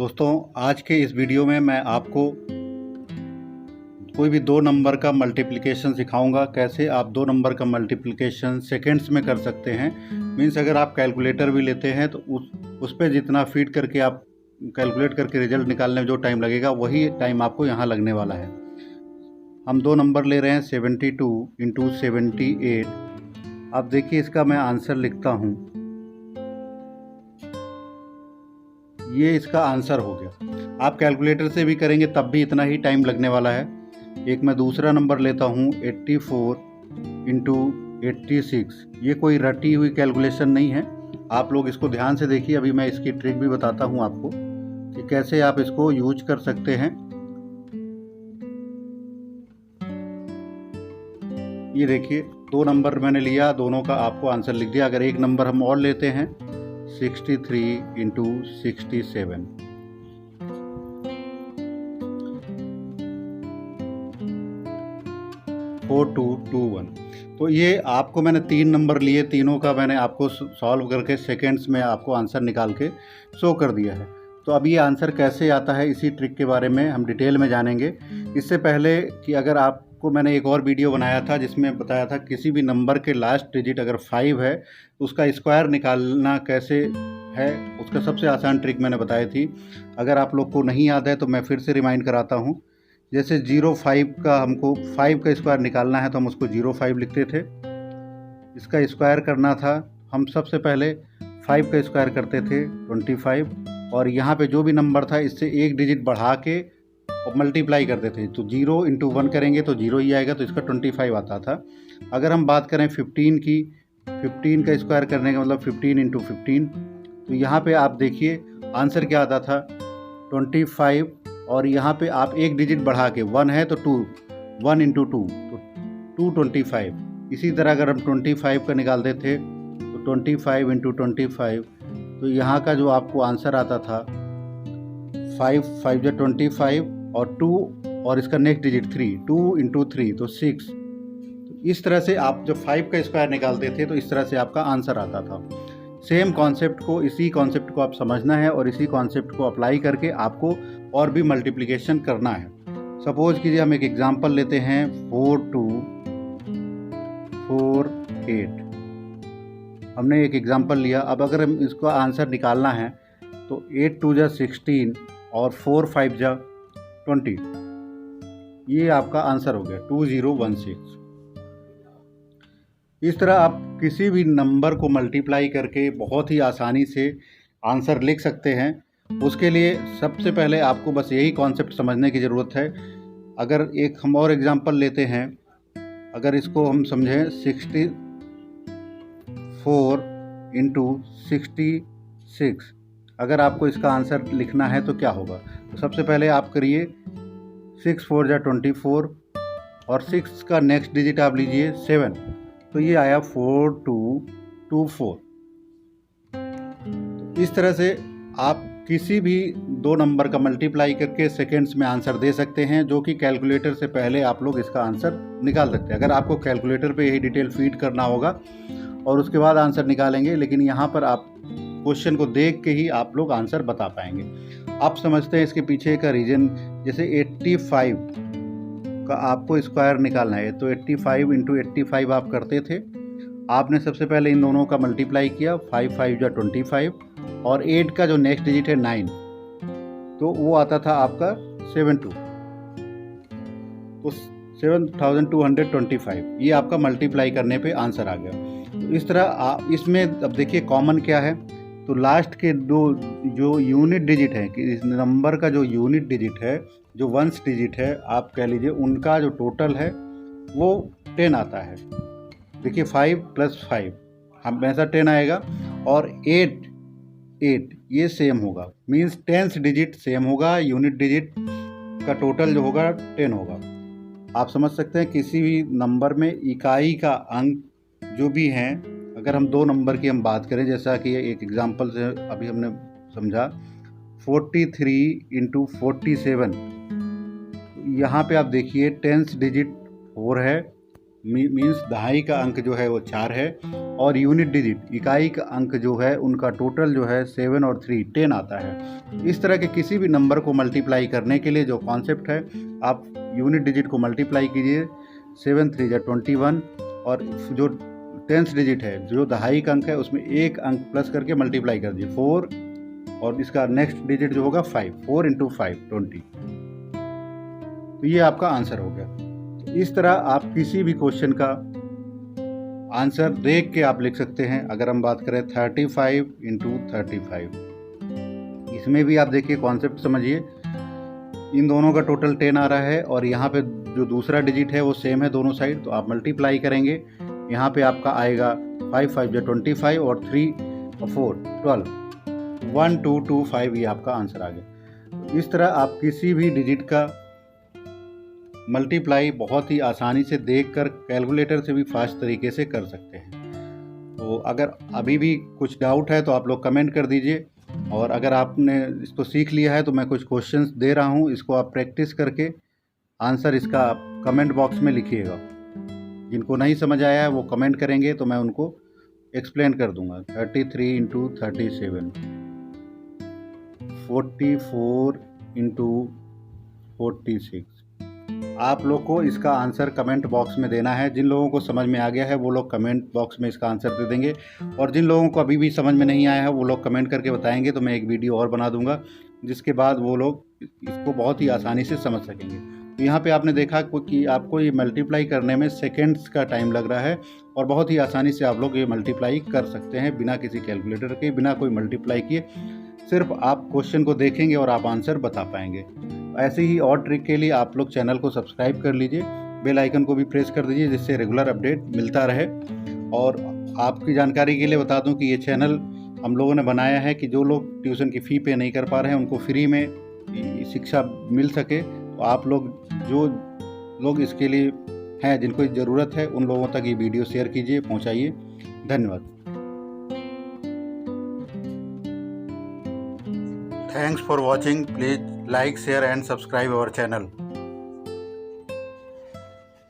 दोस्तों, आज के इस वीडियो में मैं आपको कोई भी दो नंबर का मल्टीप्लिकेशन सिखाऊंगा। कैसे आप दो नंबर का मल्टीप्लिकेशन सेकंड्स में कर सकते हैं। मीन्स अगर आप कैलकुलेटर भी लेते हैं तो उस पर जितना फीड करके आप कैलकुलेट करके रिजल्ट निकालने में जो टाइम लगेगा वही टाइम आपको यहाँ लगने वाला है। हम दो नंबर ले रहे हैं 72 इंटू 78। आप देखिए, इसका मैं आंसर लिखता हूँ। ये इसका आंसर हो गया। आप कैलकुलेटर से भी करेंगे तब भी इतना ही टाइम लगने वाला है। एक मैं दूसरा नंबर लेता हूँ 84 इंटू 86। ये कोई रटी हुई कैलकुलेशन नहीं है, आप लोग इसको ध्यान से देखिए। अभी मैं इसकी ट्रिक भी बताता हूँ आपको कि कैसे आप इसको यूज कर सकते हैं। ये देखिए, दो नंबर मैंने लिया, दोनों का आपको आंसर लिख दिया। अगर एक नंबर हम और लेते हैं 63 into 67। Four two two one. तो ये आपको मैंने तीन नंबर लिए, तीनों का मैंने आपको सॉल्व करके सेकेंड्स में आपको आंसर निकाल के शो कर दिया है। तो अब ये आंसर कैसे आता है, इसी ट्रिक के बारे में हम डिटेल में जानेंगे। इससे पहले कि अगर आपको मैंने एक और वीडियो बनाया था जिसमें बताया था किसी भी नंबर के लास्ट डिजिट अगर 5 है तो उसका स्क्वायर निकालना कैसे है, उसका सबसे आसान ट्रिक मैंने बताई थी। अगर आप लोग को नहीं याद है तो मैं फिर से रिमाइंड कराता हूँ। जैसे 05 का हमको 5 का स्क्वायर निकालना है तो हम उसको 05 लिखते थे। इसका स्क्वायर करना था, हम सबसे पहले 5 का स्क्वायर करते थे 25, और यहाँ पे जो भी नंबर था इससे एक डिजिट बढ़ा के और मल्टीप्लाई करते थे। तो 0 इंटू 1 करेंगे तो 0 ही आएगा, तो इसका 25 आता था। अगर हम बात करें 15 की, 15 का स्क्वायर करने का मतलब 15 इंटू 15। तो यहाँ पे आप देखिए आंसर क्या आता था 25, और यहाँ पे आप एक डिजिट बढ़ा के 1 है तो 2, 1 इंटू 2 तो 225। इसी तरह अगर हम 25 का निकालते थे तो 25 इंटू 25, तो यहाँ का जो आपको आंसर आता था 5 5 जो 25 और 2 और इसका नेक्स्ट डिजिट 3, 2 इंटू 3 तो 6। तो इस तरह से आप जब 5 का स्क्वायर निकालते थे तो इस तरह से आपका आंसर आता था। सेम कॉन्सेप्ट को, इसी कॉन्सेप्ट को आप समझना है और इसी कॉन्सेप्ट को अप्लाई करके आपको और भी मल्टीप्लिकेशन करना है। सपोज कीजिए हम एक एग्जांपल लेते हैं 4248। हमने एक एग्जांपल लिया। अब अगर हम इसका आंसर निकालना है तो 8 2 जा 16 और 4 5 जा 20। ये आपका आंसर हो गया 2016। इस तरह आप किसी भी नंबर को मल्टीप्लाई करके बहुत ही आसानी से आंसर लिख सकते हैं। उसके लिए सबसे पहले आपको बस यही कॉन्सेप्ट समझने की ज़रूरत है। अगर एक हम और एग्जांपल लेते हैं, अगर इसको हम समझें 64 इंटू 66। अगर आपको इसका आंसर लिखना है तो क्या होगा, तो सबसे पहले आप करिए 6 4 जा 24 और 6 का नेक्स्ट डिजिट आप लीजिए 7, तो ये आया 4224। इस तरह से आप किसी भी दो नंबर का मल्टीप्लाई करके सेकेंड्स में आंसर दे सकते हैं, जो कि कैलकुलेटर से पहले आप लोग इसका आंसर निकाल सकते हैं। अगर आपको कैलकुलेटर पे यही डिटेल फीड करना होगा और उसके बाद आंसर निकालेंगे, लेकिन यहाँ पर आप क्वेश्चन को देख के ही आप लोग आंसर बता पाएंगे। आप समझते हैं इसके पीछे का रीज़न। जैसे 85 का आपको स्क्वायर निकालना है तो 85 इंटू 85 आप करते थे। आपने सबसे पहले इन दोनों का मल्टीप्लाई किया, 5 5 जा 25, और 8 का जो नेक्स्ट डिजिट है 9, तो वो आता था आपका 72, तो 7225। ये आपका मल्टीप्लाई करने पे आंसर आ गया। तो इस तरह आप इसमें अब देखिए कॉमन क्या है, तो लास्ट के दो जो यूनिट डिजिट है कि इस नंबर का जो यूनिट डिजिट है, जो वंस डिजिट है आप कह लीजिए, उनका जो टोटल है वो 10 आता है। देखिए 5 + 5 हमेशा 10 आएगा, और 8 ये सेम होगा। मीन्स 10th डिजिट सेम होगा, यूनिट डिजिट का टोटल जो होगा 10 होगा। आप समझ सकते हैं किसी भी नंबर में इकाई का अंक जो भी हैं, अगर हम दो नंबर की हम बात करें, जैसा कि एक एग्जांपल से अभी हमने समझा 43 इंटू 47। यहाँ पे आप देखिए 10th डिजिट 4 है मीन्स दहाई का अंक जो है वो 4 है, और यूनिट डिजिट इकाई का अंक जो है उनका टोटल जो है 7 और 3 10 आता है। इस तरह के किसी भी नंबर को मल्टीप्लाई करने के लिए जो कॉन्सेप्ट है, आप यूनिट डिजिट को मल्टीप्लाई कीजिए, 7 3 जा 21, और जो 10th डिजिट है जो दहाई का अंक है उसमें एक अंक प्लस करके मल्टीप्लाई कर दीजिए 4, और इसका नेक्स्ट डिजिट जो होगा 5, 4 × 5 20। तो ये आपका आंसर हो गया। तो इस तरह आप किसी भी क्वेश्चन का आंसर देख के आप लिख सकते हैं। अगर हम बात करें 35 × 35, इसमें भी आप देखिए कॉन्सेप्ट समझिए, इन दोनों का टोटल 10 आ रहा है, और यहाँ पे जो दूसरा डिजिट है वो सेम है दोनों साइड, तो आप मल्टीप्लाई करेंगे, यहाँ पे आपका आएगा 5 5 जा 25, और 3 और 4 12, 1 2 2 5, ये आपका आंसर आ गया। इस तरह आप किसी भी डिजिट का मल्टीप्लाई बहुत ही आसानी से देखकर कैलकुलेटर से भी फास्ट तरीके से कर सकते हैं। तो अगर अभी भी कुछ डाउट है तो आप लोग कमेंट कर दीजिए, और अगर आपने इसको सीख लिया है तो मैं कुछ क्वेश्चंस दे रहा हूँ, इसको आप प्रैक्टिस करके आंसर इसका आप कमेंट बॉक्स में लिखिएगा। जिनको नहीं समझ आया है वो कमेंट करेंगे तो मैं उनको एक्सप्लेन कर दूंगा। 33 × 37, 44 × 46, आप लोग को इसका आंसर कमेंट बॉक्स में देना है। जिन लोगों को समझ में आ गया है वो लोग कमेंट बॉक्स में इसका आंसर दे देंगे, और जिन लोगों को अभी भी समझ में नहीं आया है वो लोग कमेंट करके बताएंगे, तो मैं एक वीडियो और बना दूंगा जिसके बाद वो लोग इसको बहुत ही आसानी से समझ सकेंगे। तो यहाँ पे आपने देखा कि आपको ये मल्टीप्लाई करने में सेकेंड्स का टाइम लग रहा है, और बहुत ही आसानी से आप लोग ये मल्टीप्लाई कर सकते हैं बिना किसी कैलकुलेटर के, बिना कोई मल्टीप्लाई किए। सिर्फ आप क्वेश्चन को देखेंगे और आप आंसर बता पाएंगे। ऐसे ही और ट्रिक के लिए आप लोग चैनल को सब्सक्राइब कर लीजिए, बेल आइकन को भी प्रेस कर दीजिए, जिससे रेगुलर अपडेट मिलता रहे। और आपकी जानकारी के लिए बता दूं कि ये चैनल हम लोगों ने बनाया है कि जो लोग ट्यूशन की फ़ी पे नहीं कर पा रहे हैं उनको फ्री में शिक्षा मिल सके। तो आप लोग जो लोग इसके लिए हैं, जिनको ज़रूरत है, उन लोगों तक ये वीडियो शेयर कीजिए, पहुँचाइए। धन्यवाद। Thanks for watching. Please like, share and subscribe our channel.